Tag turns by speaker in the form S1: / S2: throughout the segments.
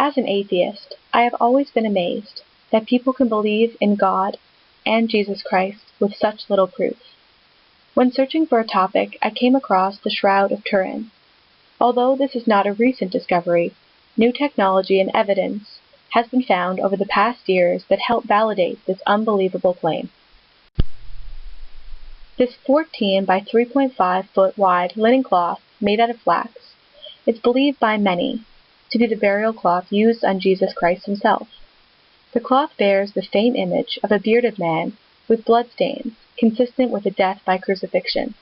S1: As an atheist, I have always been amazed that people can believe in God and Jesus Christ with such little proof. When searching for a topic, I came across the Shroud of Turin. Although this is not a recent discovery, new technology and evidence has been found over the past years that help validate this unbelievable claim. This 14 by 3.5 foot wide linen cloth made out of flax is believed by many to be the burial cloth used on Jesus Christ himself. The cloth bears the faint image of a bearded man with bloodstains, consistent with a death by crucifixion.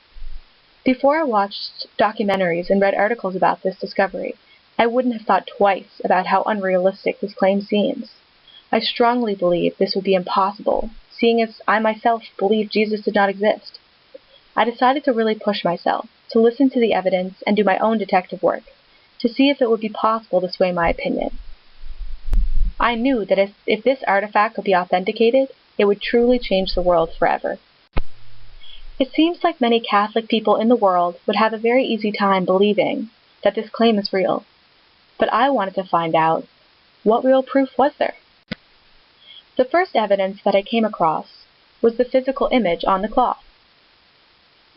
S1: Before I watched documentaries and read articles about this discovery, I wouldn't have thought twice about how unrealistic this claim seems. I strongly believe this would be impossible, seeing as I myself believe Jesus did not exist. I decided to really push myself, to listen to the evidence and do my own detective work, to see if it would be possible to sway my opinion. I knew that if this artifact could be authenticated, it would truly change the world forever. It seems like many Catholic people in the world would have a very easy time believing that this claim is real. But I wanted to find out, what real proof was there? The first evidence that I came across was the physical image on the cloth.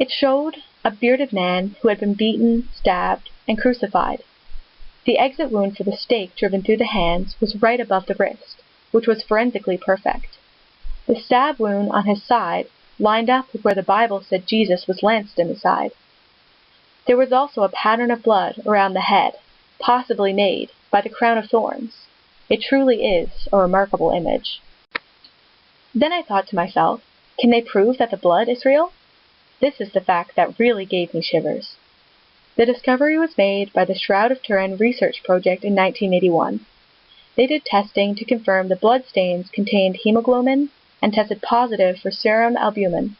S1: It showed a bearded man who had been beaten, stabbed, and crucified. The exit wound for the stake driven through the hands was right above the wrist, which was forensically perfect. The stab wound on his side lined up with where the Bible said Jesus was lanced in the side. There was also a pattern of blood around the head, possibly made by the crown of thorns. It truly is a remarkable image. Then I thought to myself, can they prove that the blood is real? This is the fact that really gave me shivers. The discovery was made by the Shroud of Turin research project in 1981. They did testing to confirm the blood stains contained hemoglobin and tested positive for serum albumin.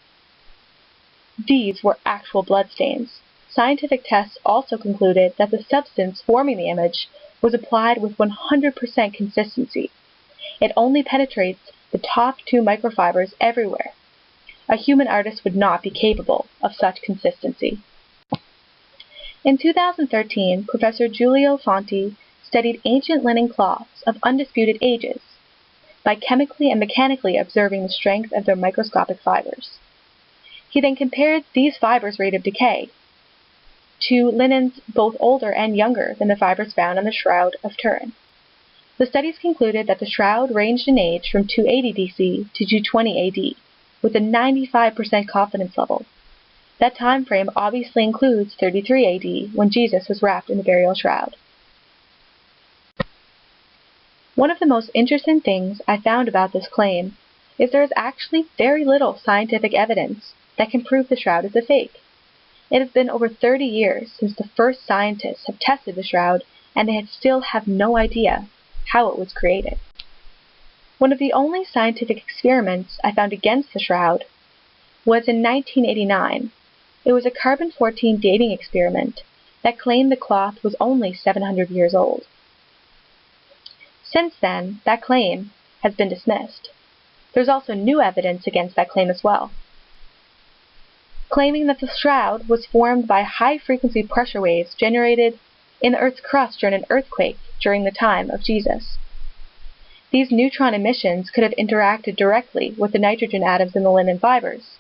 S1: These were actual blood stains. Scientific tests also concluded that the substance forming the image was applied with 100% consistency. It only penetrates the top 2 microfibers everywhere. A human artist would not be capable of such consistency. In 2013, Professor Giulio Fanti studied ancient linen cloths of undisputed ages by chemically and mechanically observing the strength of their microscopic fibers. He then compared these fibers' rate of decay to linens both older and younger than the fibers found on the Shroud of Turin. The studies concluded that the shroud ranged in age from 280 BC to 220 AD, with a 95% confidence level. That time frame obviously includes 33 AD, when Jesus was wrapped in the burial shroud. One of the most interesting things I found about this claim is there is actually very little scientific evidence that can prove the shroud is a fake. It has been over 30 years since the first scientists have tested the shroud, and they still have no idea how it was created. One of the only scientific experiments I found against the shroud was in 1989. It was a carbon-14 dating experiment that claimed the cloth was only 700 years old. Since then, that claim has been dismissed. There's also new evidence against that claim as well, claiming that the shroud was formed by high-frequency pressure waves generated in the Earth's crust during an earthquake during the time of Jesus. These neutron emissions could have interacted directly with the nitrogen atoms in the linen fibers,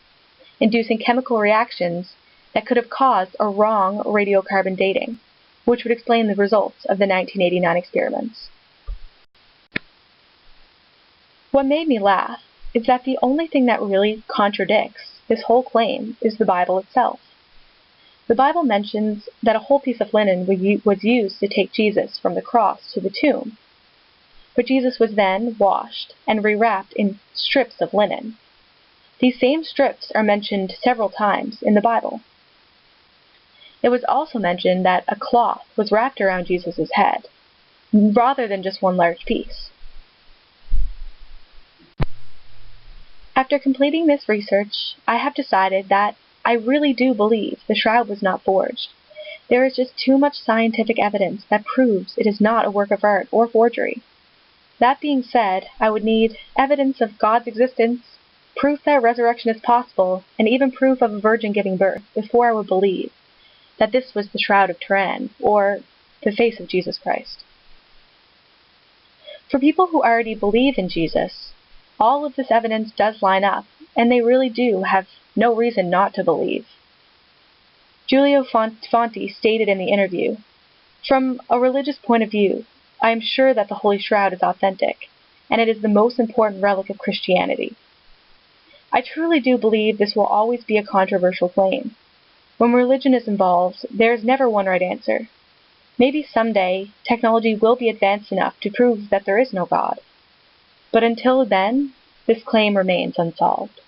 S1: inducing chemical reactions that could have caused a wrong radiocarbon dating, which would explain the results of the 1989 experiments. What made me laugh is that the only thing that really contradicts this whole claim is the Bible itself. The Bible mentions that a whole piece of linen was used to take Jesus from the cross to the tomb, but Jesus was then washed and rewrapped in strips of linen. These same strips are mentioned several times in the Bible. It was also mentioned that a cloth was wrapped around Jesus' head, rather than just one large piece. After completing this research, I have decided that I really do believe the shroud was not forged. There is just too much scientific evidence that proves it is not a work of art or forgery. That being said, I would need evidence of God's existence, proof that resurrection is possible, and even proof of a virgin giving birth before I would believe that this was the Shroud of Turin, or the face of Jesus Christ. For people who already believe in Jesus, all of this evidence does line up, and they really do have no reason not to believe. Giulio Fanti stated in the interview, "From a religious point of view, I am sure that the Holy Shroud is authentic, and it is the most important relic of Christianity. I truly do believe this will always be a controversial claim. When religion is involved, there is never one right answer. Maybe someday, technology will be advanced enough to prove that there is no God. But until then, this claim remains unsolved."